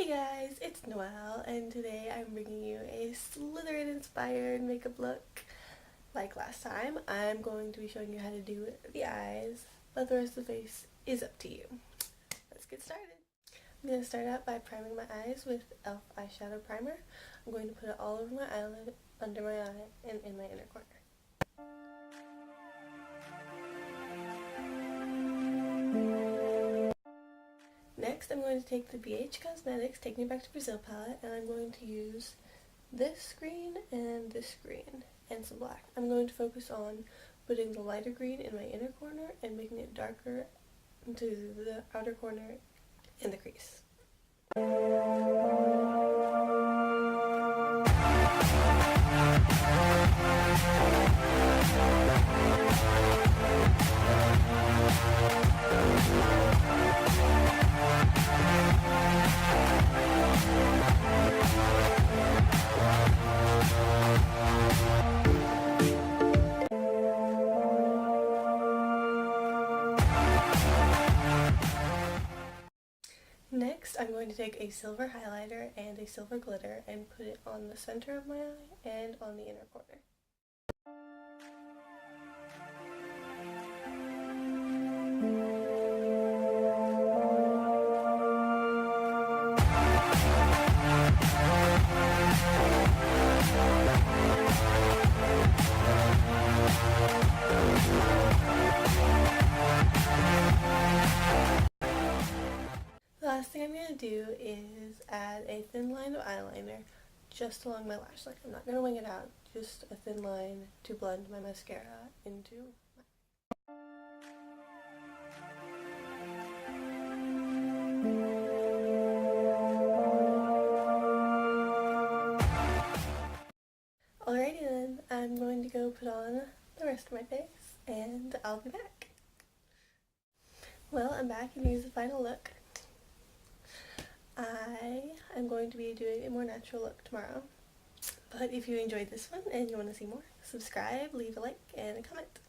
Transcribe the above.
Guys, it's Noelle, and today I'm bringing you a Slytherin inspired makeup look. Like last time, I'm going to be showing you how to do the eyes, but the rest of the face is up to you. Let's get started. I'm going to start out by priming my eyes with E.L.F. eyeshadow primer. I'm going to put it all over my eyelid, under my eye, and in my inner corner. Next, I'm going to take the BH Cosmetics Take Me Back to Brazil palette, and I'm going to use this green and this green and some black. I'm going to focus on putting the lighter green in my inner corner and making it darker into the outer corner in the crease. Next, I'm going to take a silver highlighter and a silver glitter and put it on the center of my eye and on the inner corner. The last thing I'm going to do is add a thin line of eyeliner just along my lash line. I'm not going to wing it out, just a thin line to blend my mascara into my... Alrighty then, I'm going to go put on the rest of my face and I'll be back. Well, I'm back and here's the final look. I am going to be doing a more natural look tomorrow, but if you enjoyed this one and you want to see more, subscribe, leave a like, and a comment.